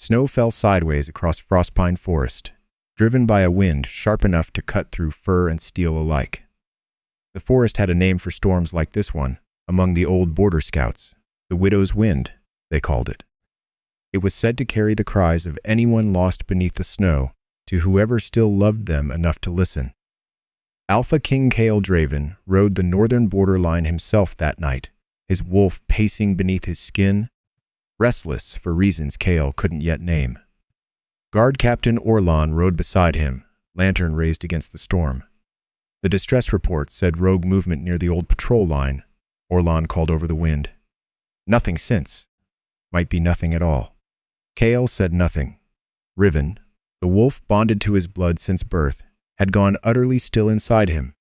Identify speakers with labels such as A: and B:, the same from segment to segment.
A: Snow fell sideways across Frostpine Forest, driven by a wind sharp enough to cut through fur and steel alike. The forest had a name for storms like this one among the old border scouts. The Widow's Wind, they called it. It was said to carry the cries of anyone lost beneath the snow to whoever still loved them enough to listen. Alpha King Chaol Draven rode the northern borderline himself that night, his wolf pacing beneath his skin, restless for reasons Chaol couldn't yet name. Guard Captain Orlan rode beside him, lantern raised against the storm. The distress report said rogue movement near the old patrol line. Orlan called over the wind. Nothing since. Might be nothing at all. Chaol said nothing. Riven, the wolf bonded to his blood since birth, had gone utterly still inside him.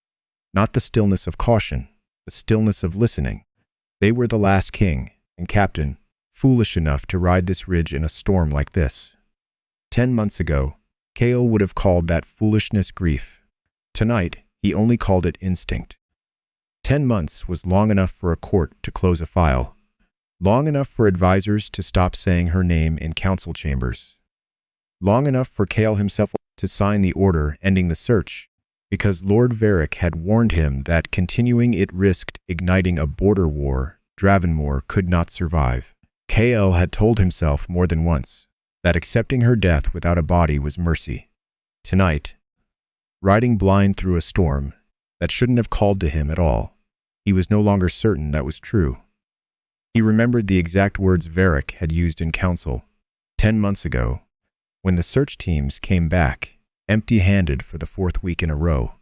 A: Not the stillness of caution, the stillness of listening. They were the last king and captain, foolish enough to ride this ridge in a storm like this. 10 months ago, Chaol would have called that foolishness grief. Tonight, he only called it instinct. 10 months was long enough for a court to close a file. Long enough for advisors to stop saying her name in council chambers. Long enough for Chaol himself to sign the order ending the search, because Lord Varric had warned him that continuing it risked igniting a border war Dravenmore could not survive. Chaol had told himself more than once that accepting her death without a body was mercy. Tonight, riding blind through a storm that shouldn't have called to him at all, he was no longer certain that was true. He remembered the exact words Varric had used in council 10 months ago, when the search teams came back, empty-handed for the 4th week in a row.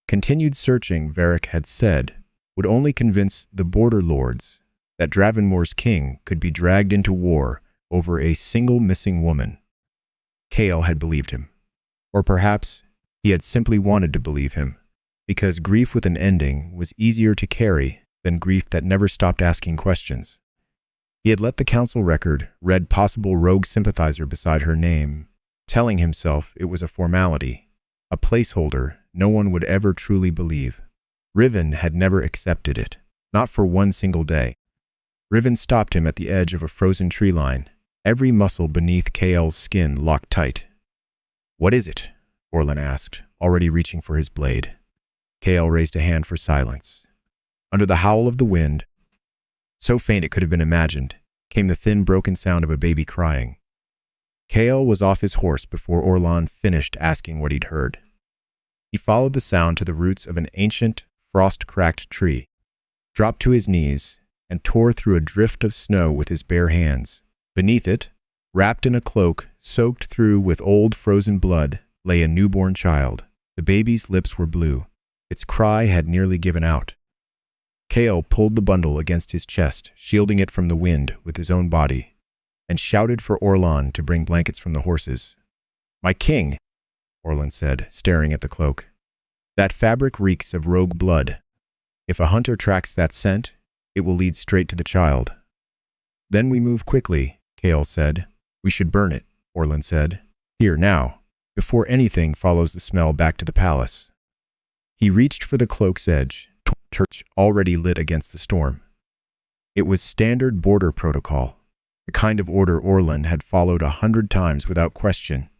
A: Continued searching, Varric had said, would only convince the border lords that Dravenmore's king could be dragged into war over a single missing woman. Chaol had believed him. Or perhaps he had simply wanted to believe him, because grief with an ending was easier to carry than grief that never stopped asking questions. He had let the council record read possible rogue sympathizer beside her name, telling himself it was a formality, a placeholder no one would ever truly believe. Riven had never accepted it, not for one single day. Riven stopped him at the edge of a frozen tree line, every muscle beneath Chaol's skin locked tight. "What is it?" Orlan asked, already reaching for his blade. Chaol raised a hand for silence. Under the howl of the wind, so faint it could have been imagined, came the thin, broken sound of a baby crying. Chaol was off his horse before Orlan finished asking what he'd heard. He followed the sound to the roots of an ancient, frost-cracked tree, dropped to his knees, and tore through a drift of snow with his bare hands. Beneath it, wrapped in a cloak soaked through with old frozen blood, lay a newborn child. The baby's lips were blue. Its cry had nearly given out. Chaol pulled the bundle against his chest, shielding it from the wind with his own body, and shouted for Orlan to bring blankets from the horses. "My king," Orlan said, staring at the cloak. "That fabric reeks of rogue blood. If a hunter tracks that scent, it will lead straight to the child." "Then we move quickly," Chaol said. "We should burn it," Orlan said. "Here, now, before anything follows the smell back to the palace." He reached for the cloak's edge, torch already lit against the storm. It was standard border protocol, the kind of order Orlan had followed 100 times without question,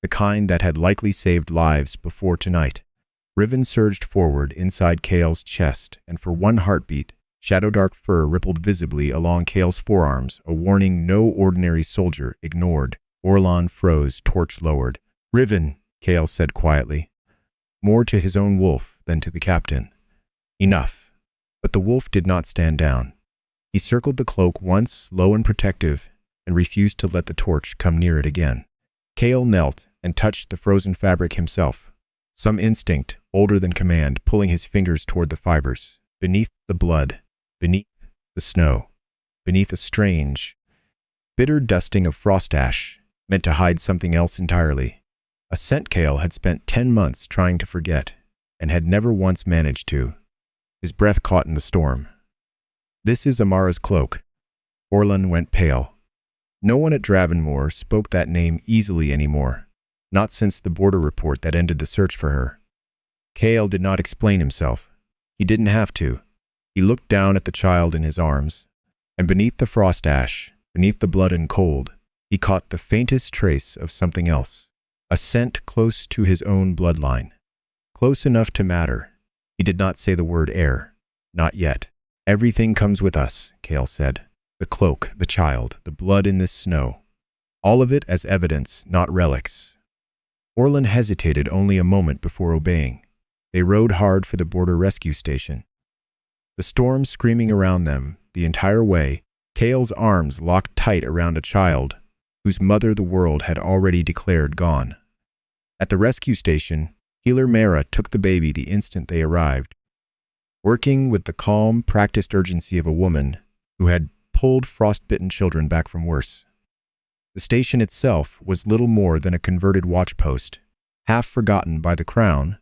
A: the kind that had likely saved lives before tonight. Riven surged forward inside Chaol's chest, and for one heartbeat, shadow-dark fur rippled visibly along Chaol's forearms, a warning no ordinary soldier ignored. Orlan froze, torch lowered. "Riven," Chaol said quietly, more to his own wolf than to the captain. "Enough." But the wolf did not stand down. He circled the cloak once, low and protective, and refused to let the torch come near it again. Chaol knelt and touched the frozen fabric himself, some instinct, older than command, pulling his fingers toward the fibers. Beneath the blood, beneath the snow, beneath a strange, bitter dusting of frost ash, meant to hide something else entirely. A scent Chaol had spent 10 months trying to forget, and had never once managed to. His breath caught in the storm. "This is Amara's cloak." Orlan went pale. No one at Dravenmore spoke that name easily anymore, not since the border report that ended the search for her. Chaol did not explain himself. He didn't have to. He looked down at the child in his arms, and beneath the frost ash, beneath the blood and cold, he caught the faintest trace of something else, a scent close to his own bloodline. Close enough to matter. He did not say the word heir. Not yet. Everything comes with us, Cale said. The cloak, the child, the blood in this snow. All of it as evidence, not relics. Orlan hesitated only a moment before obeying. They rode hard for the border rescue station. The storm screaming around them the entire way, Cale's arms locked tight around a child whose mother the world had already declared gone. At the rescue station, healer Mara took the baby the instant they arrived, working with the calm, practiced urgency of a woman who had pulled frostbitten children back from worse. The station itself was little more than a converted watchpost, half forgotten by the crown,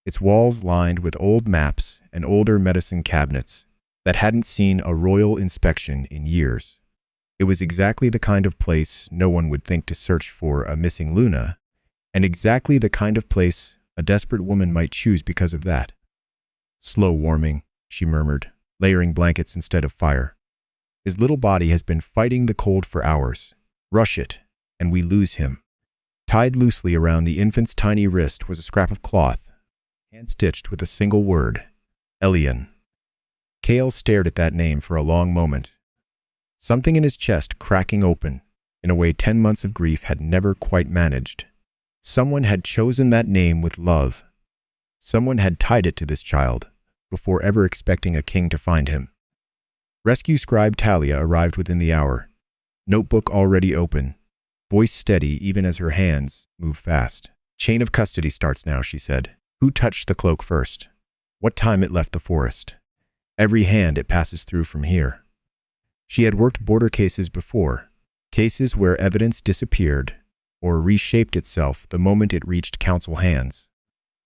A: its walls lined with old maps and older medicine cabinets that hadn't seen a royal inspection in years. It was exactly the kind of place no one would think to search for a missing Luna, and exactly the kind of place a desperate woman might choose because of that. Slow warming, she murmured, layering blankets instead of fire. His little body has been fighting the cold for hours. Rush it, and we lose him. Tied loosely around the infant's tiny wrist was a scrap of cloth, hand-stitched with a single word, Elian. Cale stared at that name for a long moment, something in his chest cracking open in a way 10 months of grief had never quite managed. Someone had chosen that name with love. Someone had tied it to this child before ever expecting a king to find him. Rescue scribe Talia arrived within the hour, notebook already open, voice steady even as her hands moved fast. Chain of custody starts now, she said. Who touched the cloak first? What time it left the forest? Every hand it passes through from here. She had worked border cases before, cases where evidence disappeared or reshaped itself the moment it reached council hands.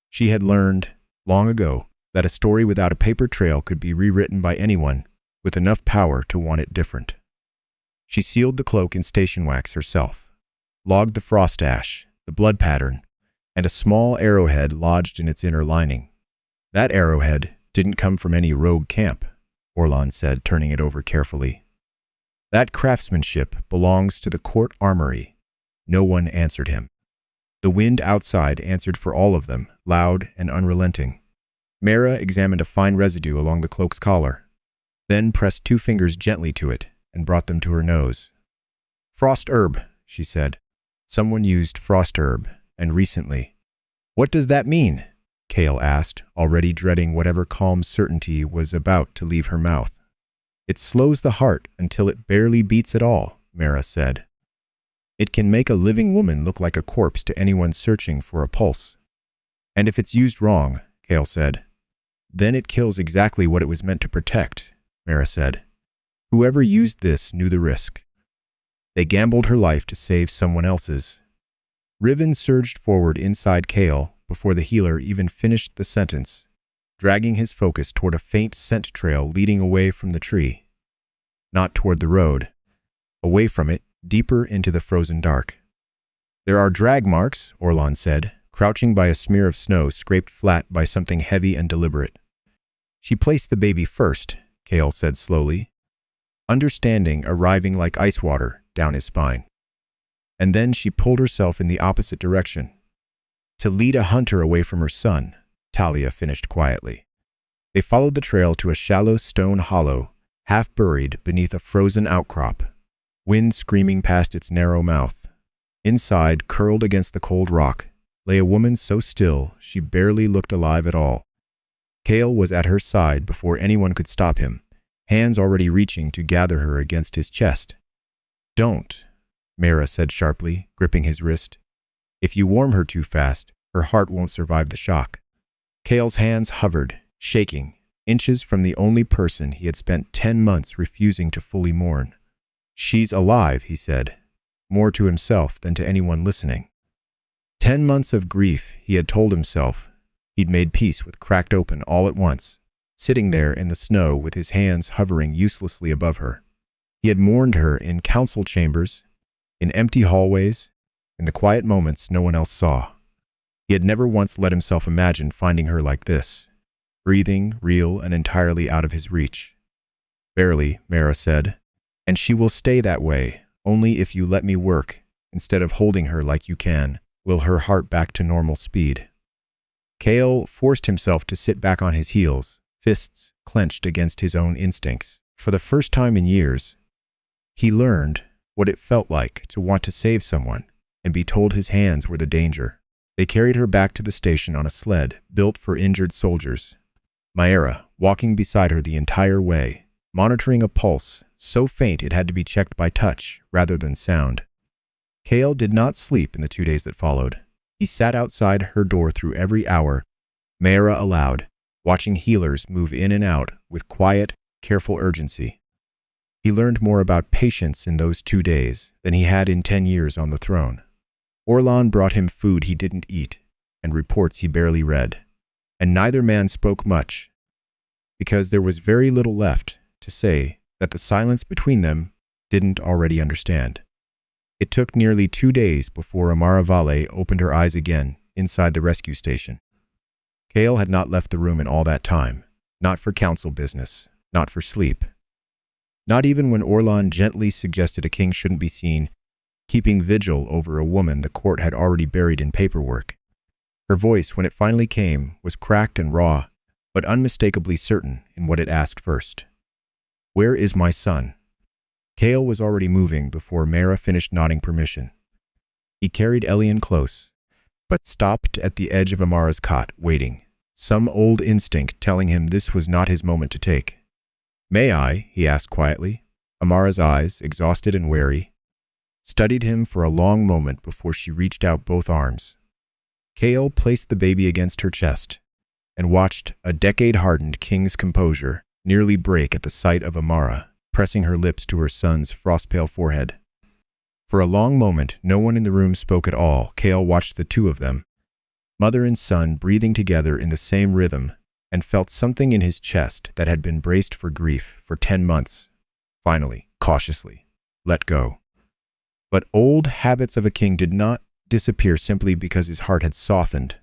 A: She had learned, long ago, that a story without a paper trail could be rewritten by anyone with enough power to want it different. She sealed the cloak in station wax herself, logged the frost ash, the blood pattern, and a small arrowhead lodged in its inner lining. That arrowhead didn't come from any rogue camp, Orlan said, turning it over carefully. That craftsmanship belongs to the court armory. No one answered him. The wind outside answered for all of them, loud and unrelenting. Mara examined a fine residue along the cloak's collar, then pressed 2 fingers gently to it and brought them to her nose. Frost herb, she said. Someone used frost herb, and recently. What does that mean? Cale asked, already dreading whatever calm certainty was about to leave her mouth. It slows the heart until it barely beats at all, Mara said. It can make a living woman look like a corpse to anyone searching for a pulse. And if it's used wrong, Cale said, then it kills exactly what it was meant to protect, Mara said. Whoever used this knew the risk. They gambled her life to save someone else's. Riven surged forward inside Cale before the healer even finished the sentence, dragging his focus toward a faint scent trail leading away from the tree. Not toward the road. Away from it, deeper into the frozen dark. There are drag marks, Orlan said, crouching by a smear of snow scraped flat by something heavy and deliberate. She placed the baby first, Cale said slowly, understanding arriving like ice water down his spine. And then she pulled herself in the opposite direction. To lead a hunter away from her son, Talia finished quietly. They followed the trail to a shallow stone hollow, half buried beneath a frozen outcrop, wind screaming past its narrow mouth. Inside, curled against the cold rock, lay a woman so still she barely looked alive at all. Cale was at her side before anyone could stop him, hands already reaching to gather her against his chest. Don't, Mara said sharply, gripping his wrist. If you warm her too fast, her heart won't survive the shock. Cale's hands hovered, shaking, inches from the only person he had spent 10 months refusing to fully mourn. She's alive, he said, more to himself than to anyone listening. 10 months of grief, he had told himself. He'd made peace with cracked open all at once, sitting there in the snow with his hands hovering uselessly above her. He had mourned her in council chambers, in empty hallways, in the quiet moments no one else saw. He had never once let himself imagine finding her like this, breathing, real, and entirely out of his reach. Barely, Mara said, and she will stay that way, Only if you let me work, instead of holding her like you can, will her heart back to normal speed. Kale forced himself to sit back on his heels, fists clenched against his own instincts. For the first time in years, he learned what it felt like to want to save someone and be told his hands were the danger. They carried her back to the station on a sled built for injured soldiers. Maera, walking beside her the entire way, monitoring a pulse so faint it had to be checked by touch rather than sound. Kale did not sleep in the 2 days that followed. He sat outside her door through every hour Maera allowed, watching healers move in and out with quiet, careful urgency. He learned more about patience in those 2 days than he had in 10 years on the throne. Orlan brought him food he didn't eat and reports he barely read, and neither man spoke much, because there was very little left to say that the silence between them didn't already understand. It took nearly 2 days before Amara Vale opened her eyes again inside the rescue station. Kale had not left the room in all that time, not for council business, not for sleep. Not even when Orlan gently suggested a king shouldn't be seen keeping vigil over a woman the court had already buried in paperwork. Her voice, when it finally came, was cracked and raw, but unmistakably certain in what it asked first. "Where is my son?" Kale was already moving before Maera finished nodding permission. He carried Elian close, but stopped at the edge of Amara's cot, waiting, some old instinct telling him this was not his moment to take. "May I?" he asked quietly. Amara's eyes, exhausted and wary, studied him for a long moment before she reached out both arms. Kale placed the baby against her chest and watched a decade-hardened king's composure nearly break at the sight of Amara, pressing her lips to her son's frost-pale forehead. For a long moment, no one in the room spoke at all. Kale watched the two of them, mother and son, breathing together in the same rhythm, and felt something in his chest that had been braced for grief for 10 months. Finally, cautiously, let go. But old habits of a king did not disappear simply because his heart had softened.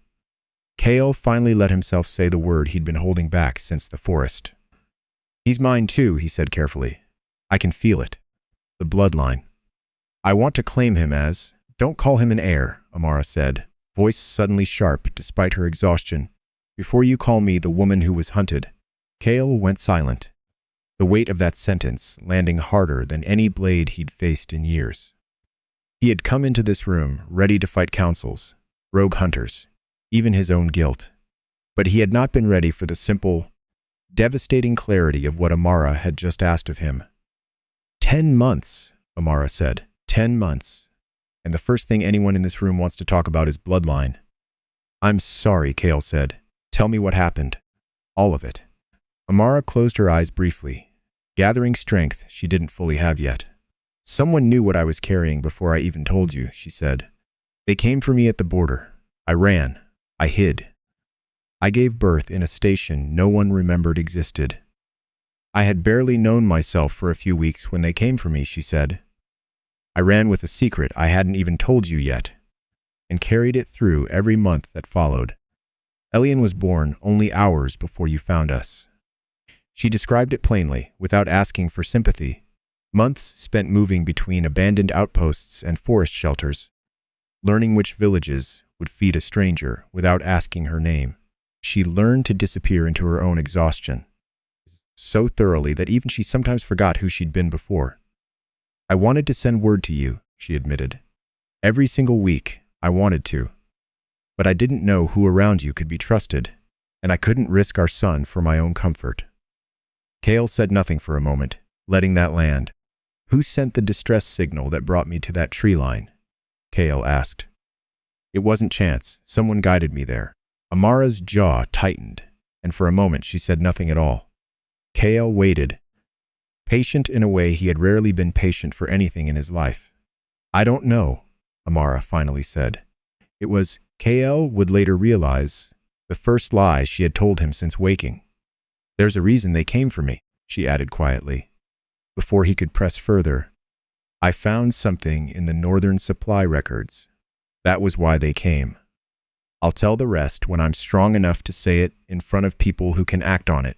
A: Kale finally let himself say the word he'd been holding back since the forest. "He's mine too," he said carefully. "I can feel it. The bloodline. I want to claim him as—" "Don't call him an heir," Amara said, voice suddenly sharp despite her exhaustion. "Before you call me the woman who was hunted." Kale went silent, the weight of that sentence landing harder than any blade he'd faced in years. He had come into this room ready to fight councils, rogue hunters, even his own guilt. But he had not been ready for the simple, devastating clarity of what Amara had just asked of him. 10 months, Amara said. 10 months. And the first thing anyone in this room wants to talk about is bloodline. "I'm sorry," Kale said. "Tell me what happened. All of it." Amara closed her eyes briefly, gathering strength she didn't fully have yet. "Someone knew what I was carrying before I even told you," she said. "They came for me at the border. I ran. I hid. I gave birth in a station no one remembered existed. I had barely known myself for a few weeks when they came for me," she said. "I ran with a secret I hadn't even told you yet, and carried it through every month that followed. Elian was born only hours before you found us." She described it plainly, without asking for sympathy. Months spent moving between abandoned outposts and forest shelters, learning which villages would feed a stranger without asking her name. She learned to disappear into her own exhaustion, so thoroughly that even she sometimes forgot who she'd been before. "I wanted to send word to you," she admitted. "Every single week, I wanted to. But I didn't know who around you could be trusted, and I couldn't risk our son for my own comfort." Kale said nothing for a moment, letting that land. "Who sent the distress signal that brought me to that tree line?" Kale asked. "It wasn't chance. Someone guided me there." Amara's jaw tightened, and for a moment she said nothing at all. Kale waited, patient in a way he had rarely been patient for anything in his life. "I don't know," Amara finally said. It was, Kale would later realize, the first lie she had told him since waking. "There's a reason they came for me," she added quietly. Before he could press further, "I found something in the Northern Supply records. That was why they came. I'll tell the rest when I'm strong enough to say it in front of people who can act on it."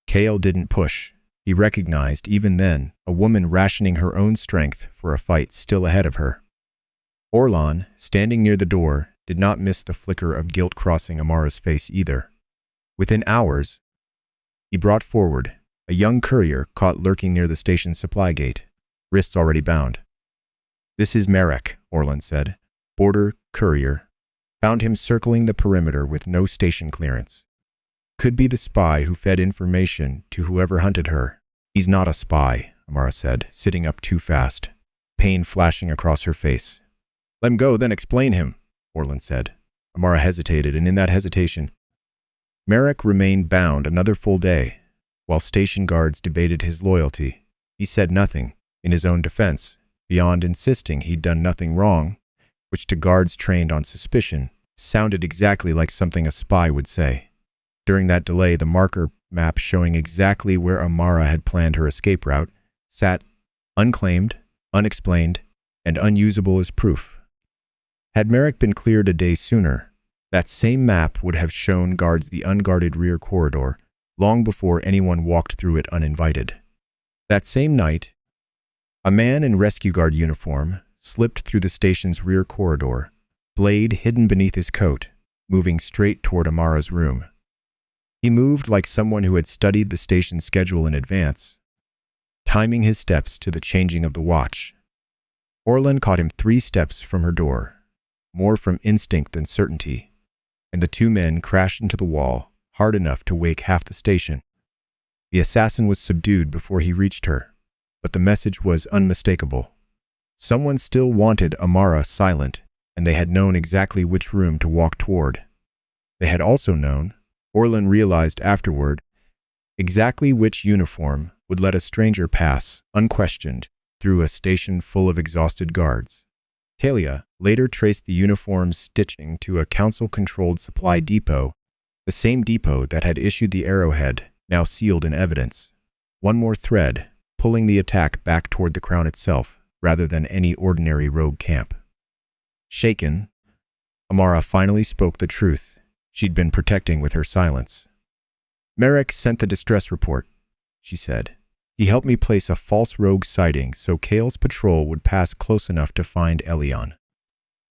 A: Kale didn't push. He recognized, even then, a woman rationing her own strength for a fight still ahead of her. Orlan, standing near the door, did not miss the flicker of guilt crossing Amara's face either. Within hours, he brought forward a young courier caught lurking near the station's supply gate, wrists already bound. "This is Marek," Orlan said. "Border courier. Found him circling the perimeter with no station clearance. Could be the spy who fed information to whoever hunted her." "He's not a spy," Amara said, sitting up too fast, pain flashing across her face. "Let him go, then explain him," Orlan said. Amara hesitated, and in that hesitation, Marek remained bound another full day, while station guards debated his loyalty. He said nothing, in his own defense, beyond insisting he'd done nothing wrong, which to guards trained on suspicion sounded exactly like something a spy would say. During that delay, the marker map showing exactly where Amara had planned her escape route sat unclaimed, unexplained, and unusable as proof. Had Marek been cleared a day sooner, that same map would have shown guards the unguarded rear corridor long before anyone walked through it uninvited. That same night, a man in rescue guard uniform slipped through the station's rear corridor, blade hidden beneath his coat, moving straight toward Amara's room. He moved like someone who had studied the station's schedule in advance, timing his steps to the changing of the watch. Orlan caught him 3 steps from her door, more from instinct than certainty, and the 2 men crashed into the wall hard enough to wake half the station. The assassin was subdued before he reached her, but the message was unmistakable. Someone still wanted Amara silent, and they had known exactly which room to walk toward. They had also known, Orlan realized afterward, exactly which uniform would let a stranger pass, unquestioned, through a station full of exhausted guards. Talia later traced the uniform's stitching to a council-controlled supply depot, the same depot that had issued the arrowhead, now sealed in evidence. One more thread, pulling the attack back toward the Crown itself, rather than any ordinary rogue camp. Shaken, Amara finally spoke the truth she'd been protecting with her silence. "Marek sent the distress report," she said. "He helped me place a false rogue sighting so Kale's patrol would pass close enough to find Elion.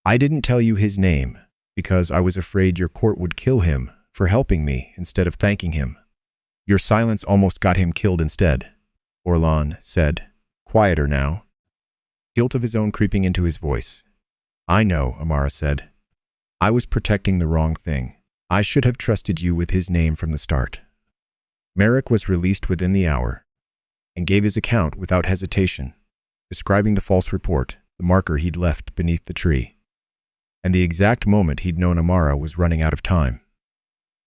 A: I didn't tell you his name because I was afraid your court would kill him for helping me instead of thanking him. Your silence almost got him killed instead," Orlan said, quieter now, guilt of his own creeping into his voice. "I know," Amara said. "I was protecting the wrong thing. I should have trusted you with his name from the start." Marek was released within the hour and gave his account without hesitation, describing the false report, the marker he'd left beneath the tree, and the exact moment he'd known Amara was running out of time.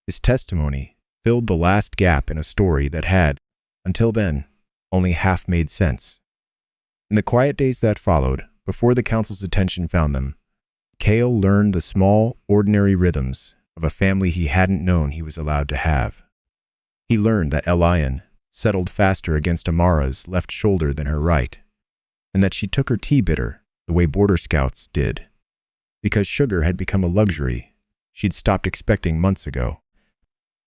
A: His testimony filled the last gap in a story that had, until then, only half made sense. In the quiet days that followed, before the council's attention found them, Kale learned the small, ordinary rhythms of a family he hadn't known he was allowed to have. He learned that Elion settled faster against Amara's left shoulder than her right, and that she took her tea bitter the way border scouts did, because sugar had become a luxury she'd stopped expecting months ago.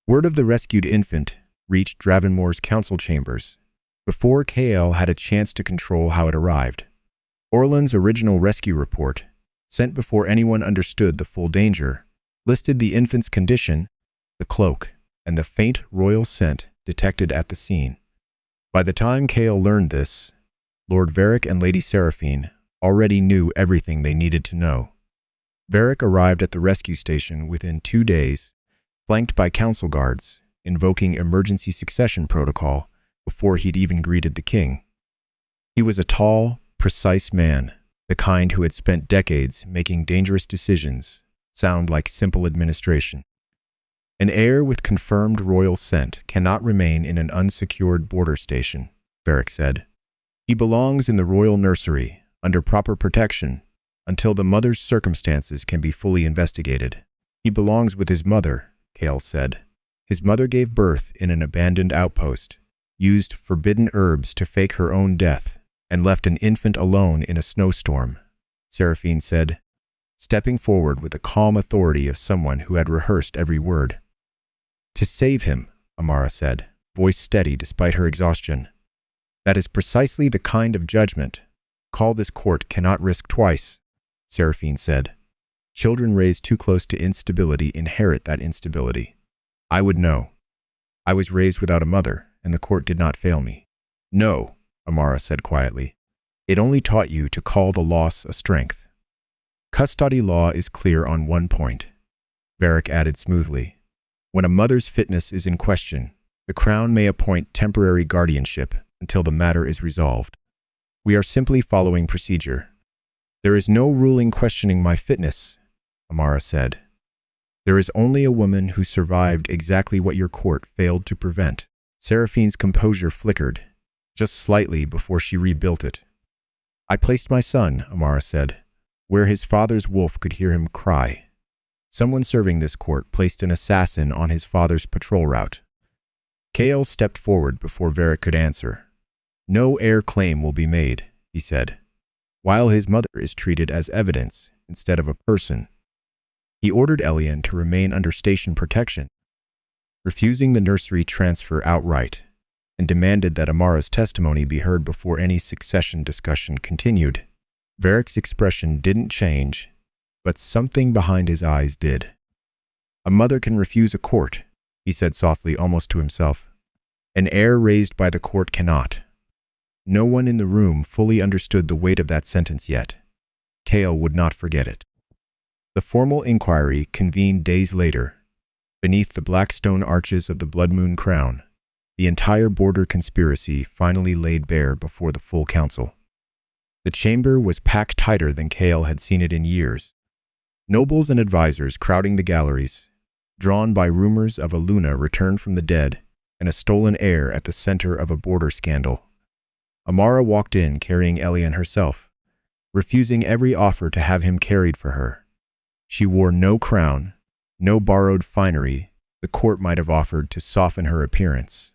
A: Word of the rescued infant reached Dravenmore's council chambers before Kale had a chance to control how it arrived. Orlan's original rescue report, sent before anyone understood the full danger, listed the infant's condition, the cloak, and the faint royal scent detected at the scene. By the time Kale learned this, Lord Varric and Lady Seraphine already knew everything they needed to know. Varric arrived at the rescue station within 2 days, flanked by council guards, invoking emergency succession protocol before he'd even greeted the king. He was a tall, precise man, the kind who had spent decades making dangerous decisions sound like simple administration. An heir with confirmed royal scent cannot remain in an unsecured border station, Varric said. He belongs in the royal nursery, under proper protection, until the mother's circumstances can be fully investigated. He belongs with his mother, Kale said. His mother gave birth in an abandoned outpost, used forbidden herbs to fake her own death, and left an infant alone in a snowstorm, Seraphine said, stepping forward with the calm authority of someone who had rehearsed every word. "To save him," Amara said, voice steady despite her exhaustion. That is precisely the kind of judgment call this court cannot risk twice, Seraphine said. Children raised too close to instability inherit that instability. I would know. I was raised without a mother, and the court did not fail me. No, Amara said quietly. It only taught you to call the loss a strength. Custody law is clear on one point, Varric added smoothly. When a mother's fitness is in question, the Crown may appoint temporary guardianship until the matter is resolved. We are simply following procedure. There is no ruling questioning my fitness, Amara said. There is only a woman who survived exactly what your court failed to prevent. Seraphine's composure flickered, just slightly before she rebuilt it. I placed my son, Amara said, where his father's wolf could hear him cry. Someone serving this court placed an assassin on his father's patrol route. Kale stepped forward before Varric could answer. No heir claim will be made, he said, while his mother is treated as evidence instead of a person. He ordered Elian to remain under station protection, refusing the nursery transfer outright, and demanded that Amara's testimony be heard before any succession discussion continued. Varric's expression didn't change, but something behind his eyes did. A mother can refuse a court, he said softly, almost to himself. An heir raised by the court cannot. No one in the room fully understood the weight of that sentence yet. Kale would not forget it. The formal inquiry convened days later. Beneath the black stone arches of the Blood Moon Crown, the entire border conspiracy finally laid bare before the full council. The chamber was packed tighter than Kale had seen it in years. Nobles and advisors crowding the galleries, drawn by rumors of a Luna returned from the dead and a stolen heir at the center of a border scandal. Amara walked in carrying Elian herself, refusing every offer to have him carried for her. She wore no crown, no borrowed finery the court might have offered to soften her appearance.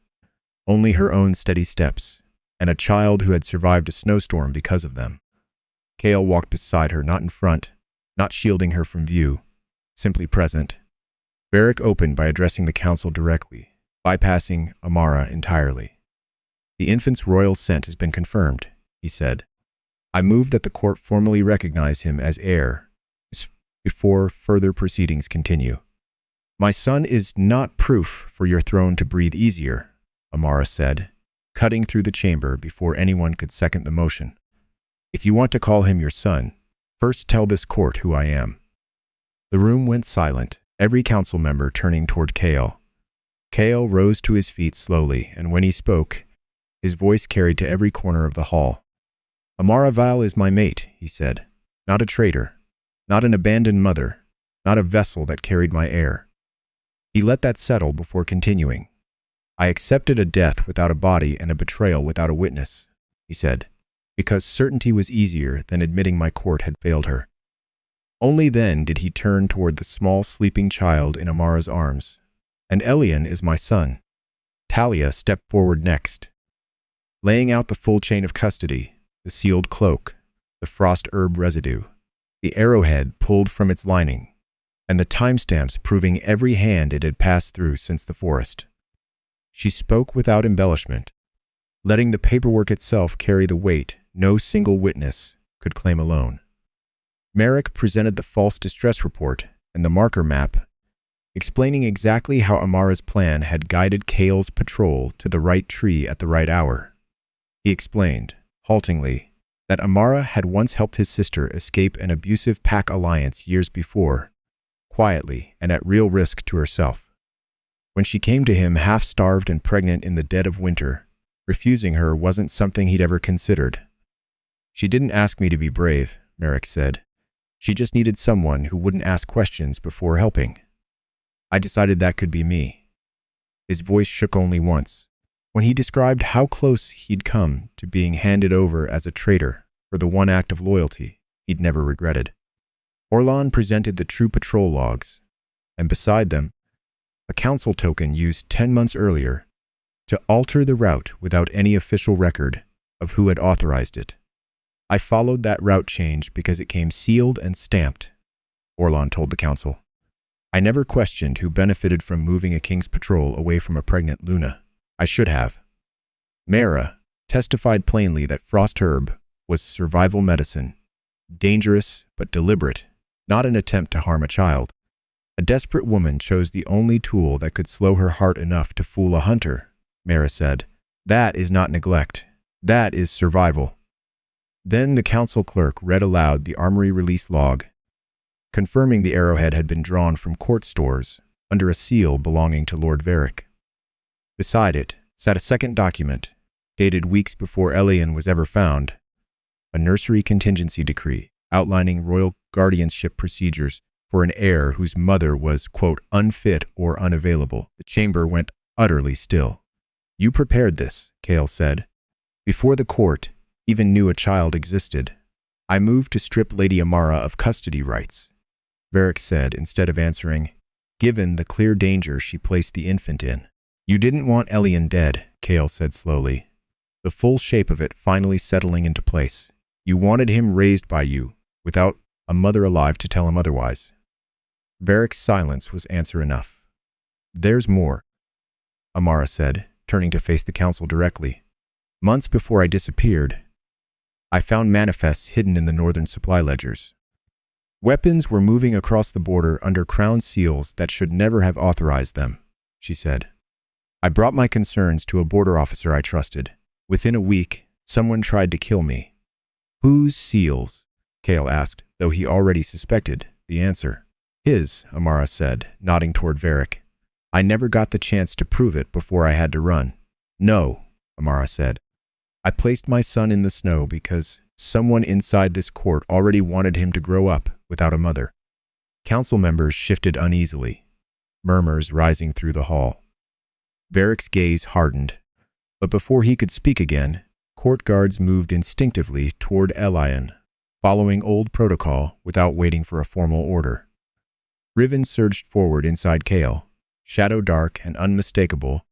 A: Only her own steady steps, and a child who had survived a snowstorm because of them. Kale walked beside her, not in front, not shielding her from view, simply present. Varric opened by addressing the council directly, bypassing Amara entirely. The infant's royal scent has been confirmed, he said. I move that the court formally recognize him as heir before further proceedings continue. My son is not proof for your throne to breathe easier, Amara said, cutting through the chamber before anyone could second the motion. If you want to call him your son, first tell this court who I am. The room went silent, every council member turning toward Kale. Kale rose to his feet slowly, and when he spoke, his voice carried to every corner of the hall. Amara Val is my mate, he said, not a traitor, not an abandoned mother, not a vessel that carried my heir. He let that settle before continuing. I accepted a death without a body and a betrayal without a witness, he said, because certainty was easier than admitting my court had failed her. Only then did he turn toward the small sleeping child in Amara's arms. And Elian is my son. Talia stepped forward next, laying out the full chain of custody, the sealed cloak, the frost herb residue, the arrowhead pulled from its lining, and the timestamps proving every hand it had passed through since the forest. She spoke without embellishment, letting the paperwork itself carry the weight no single witness could claim alone. Merrick presented the false distress report and the marker map, explaining exactly how Amara's plan had guided Kale's patrol to the right tree at the right hour. He explained, haltingly, that Amara had once helped his sister escape an abusive pack alliance years before, quietly and at real risk to herself. When she came to him half-starved and pregnant in the dead of winter, refusing her wasn't something he'd ever considered. She didn't ask me to be brave, Merrick said. She just needed someone who wouldn't ask questions before helping. I decided that could be me. His voice shook only once, when he described how close he'd come to being handed over as a traitor for the one act of loyalty he'd never regretted. Orlan presented the true patrol logs, and beside them, a council token used 10 months earlier to alter the route without any official record of who had authorized it. I followed that route change because it came sealed and stamped, Orlan told the council. I never questioned who benefited from moving a king's patrol away from a pregnant Luna. I should have. Mara, testified plainly that frost herb was survival medicine, dangerous but deliberate, not an attempt to harm a child. A desperate woman chose the only tool that could slow her heart enough to fool a hunter, Mara said. That is not neglect. That is survival. Then the council clerk read aloud the armory release log, confirming the arrowhead had been drawn from court stores under a seal belonging to Lord Varric. Beside it sat a second document, dated weeks before Elian was ever found, a nursery contingency decree outlining royal guardianship procedures for an heir whose mother was, quote, unfit or unavailable. The chamber went utterly still. You prepared this, Cale said, before the court even knew a child existed. I moved to strip Lady Amara of custody rights, Varric said instead of answering, given the clear danger she placed the infant in. You didn't want Elian dead, Cale said slowly, the full shape of it finally settling into place. You wanted him raised by you, without a mother alive to tell him otherwise. Varric's silence was answer enough. There's more, Amara said, turning to face the council directly. Months before I disappeared, I found manifests hidden in the northern supply ledgers. Weapons were moving across the border under crown seals that should never have authorized them, she said. I brought my concerns to a border officer I trusted. Within a week, someone tried to kill me. Whose seals? Cale asked, though he already suspected the answer. His, Amara said, nodding toward Varric. I never got the chance to prove it before I had to run. No, Amara said. I placed my son in the snow because someone inside this court already wanted him to grow up without a mother. Council members shifted uneasily, murmurs rising through the hall. Varric's gaze hardened, but before he could speak again, court guards moved instinctively toward Elian, following old protocol without waiting for a formal order. Riven surged forward inside Cale, shadow dark and unmistakable,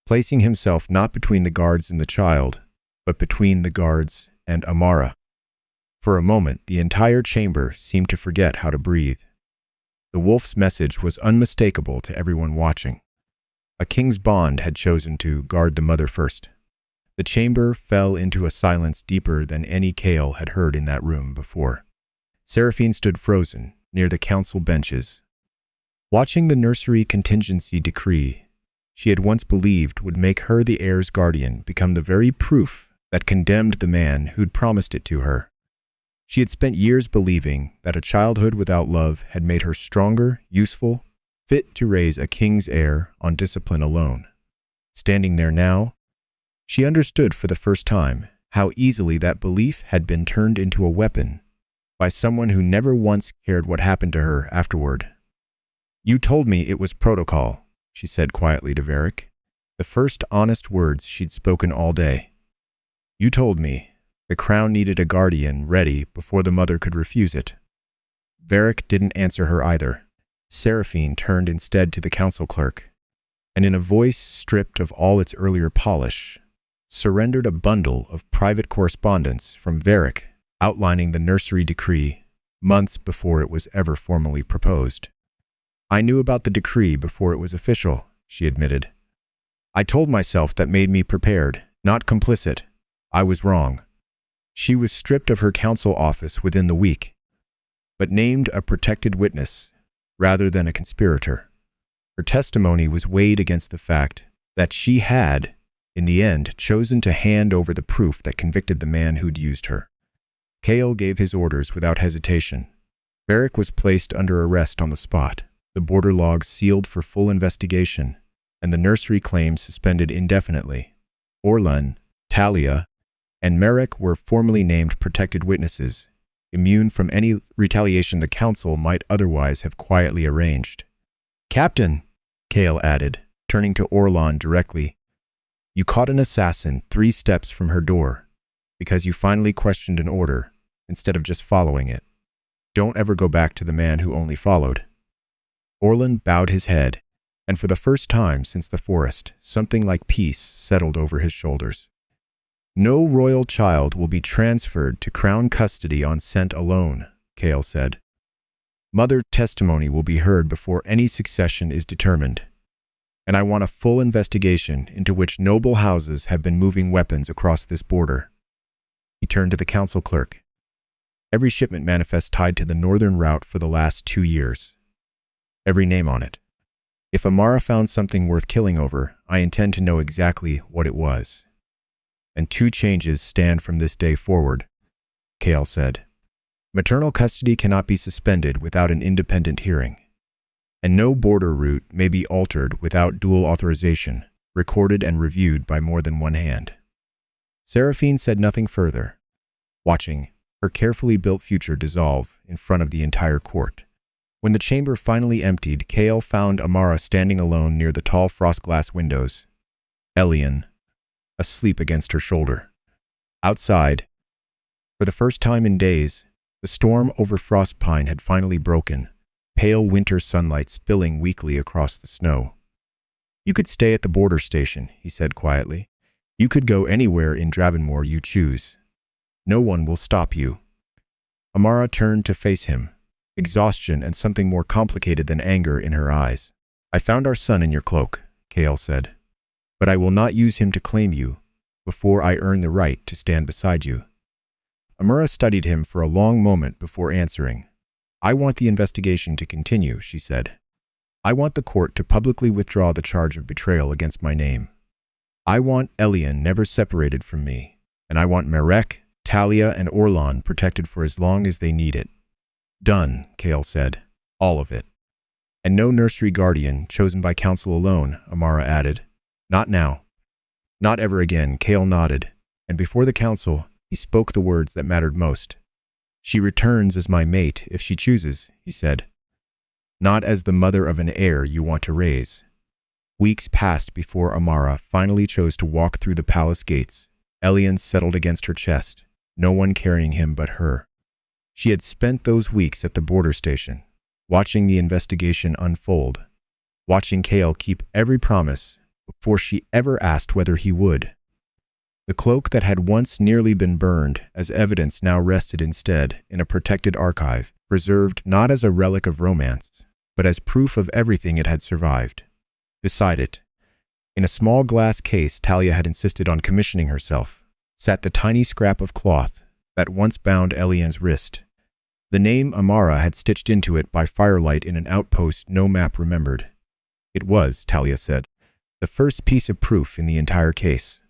A: placing himself not between the guards and the child, but between the guards and Amara. For a moment, the entire chamber seemed to forget how to breathe. The wolf's message was unmistakable to everyone watching. A king's bond had chosen to guard the mother first. The chamber fell into a silence deeper than any Cale had heard in that room before. Seraphine stood frozen near the council benches, watching the nursery contingency decree she had once believed would make her the heir's guardian become the very proof that condemned the man who'd promised it to her. She had spent years believing that a childhood without love had made her stronger, useful, fit to raise a king's heir on discipline alone. Standing there now, she understood for the first time how easily that belief had been turned into a weapon by someone who never once cared what happened to her afterward. You told me it was protocol, she said quietly to Varric, the first honest words she'd spoken all day. You told me the crown needed a guardian ready before the mother could refuse it. Varric didn't answer her either. Seraphine turned instead to the council clerk, and in a voice stripped of all its earlier polish, surrendered a bundle of private correspondence from Varric outlining the nursery decree months before it was ever formally proposed. I knew about the decree before it was official, she admitted. I told myself that made me prepared, not complicit. I was wrong. She was stripped of her council office within the week, but named a protected witness rather than a conspirator. Her testimony was weighed against the fact that she had, in the end, chosen to hand over the proof that convicted the man who'd used her. Cale gave his orders without hesitation. Varric was placed under arrest on the spot, the border logs sealed for full investigation, and the nursery claims suspended indefinitely. Orlan, Talia, and Merrick were formally named protected witnesses, immune from any retaliation the council might otherwise have quietly arranged. Captain, Cale added, turning to Orlan directly, you caught an assassin 3 steps from her door because you finally questioned an order instead of just following it. Don't ever go back to the man who only followed. Orlan bowed his head, and for the first time since the forest, something like peace settled over his shoulders. No royal child will be transferred to crown custody on scent alone, Cale said. Mother testimony will be heard before any succession is determined. And I want a full investigation into which noble houses have been moving weapons across this border. He turned to the council clerk. Every shipment manifest tied to the northern route for the last 2 years. Every name on it. If Amara found something worth killing over, I intend to know exactly what it was. And 2 changes stand from this day forward, Kale said. Maternal custody cannot be suspended without an independent hearing. And no border route may be altered without dual authorization, recorded and reviewed by more than one hand. Seraphine said nothing further, watching her carefully built future dissolve in front of the entire court. When the chamber finally emptied, Kale found Amara standing alone near the tall frost glass windows, Elian asleep against her shoulder. Outside, for the first time in days, the storm over Frostpine had finally broken, pale winter sunlight spilling weakly across the snow. You could stay at the border station, he said quietly. You could go anywhere in Dravenmore you choose. No one will stop you. Amara turned to face him, exhaustion and something more complicated than anger in her eyes. I found our son in your cloak, Kale said, but I will not use him to claim you before I earn the right to stand beside you. Amara studied him for a long moment before answering. I want the investigation to continue, she said. I want the court to publicly withdraw the charge of betrayal against my name. I want Elian never separated from me, and I want Marek, Talia, and Orlan protected for as long as they need it. Done, Kale said. All of it. And no nursery guardian chosen by council alone, Amara added. Not now. Not ever again, Kale nodded, and before the council, he spoke the words that mattered most. She returns as my mate if she chooses, he said. Not as the mother of an heir you want to raise. Weeks passed before Amara finally chose to walk through the palace gates. Elian settled against her chest, no one carrying him but her. She had spent those weeks at the border station, watching the investigation unfold, watching Kale keep every promise before she ever asked whether he would. The cloak that had once nearly been burned as evidence now rested instead in a protected archive, preserved not as a relic of romance, but as proof of everything it had survived. Beside it, in a small glass case Talia had insisted on commissioning herself, sat the tiny scrap of cloth that once bound Elian's wrist. The name Amara had stitched into it by firelight in an outpost no map remembered. It was, Talia said, the first piece of proof in the entire case.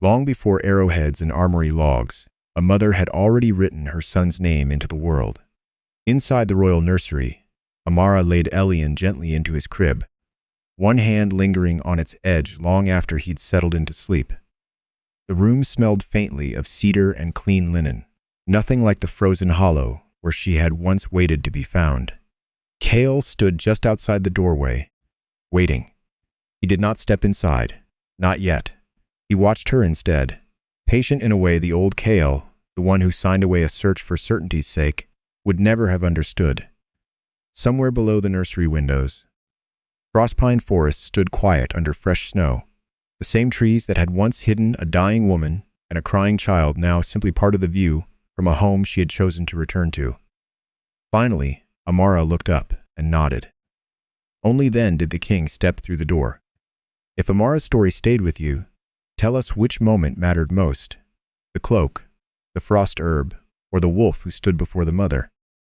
A: Long before arrowheads and armory logs, a mother had already written her son's name into the world. Inside the royal nursery, Amara laid Elian gently into his crib, one hand lingering on its edge long after he'd settled into sleep. The room smelled faintly of cedar and clean linen, nothing like the frozen hollow where she had once waited to be found. Kale stood just outside the doorway, waiting. He did not step inside, not yet. He watched her instead, patient in a way the old Kale, the one who signed away a search for certainty's sake, would never have understood. Somewhere below the nursery windows, Frostpine Forest stood quiet under fresh snow. The same trees that had once hidden a dying woman and a crying child now simply part of the view from a home she had chosen to return to. Finally, Amara looked up and nodded. Only then did the king step through the door. If Amara's story stayed with you, tell us which moment mattered most, the cloak, the frost herb, or the wolf who stood before the mother.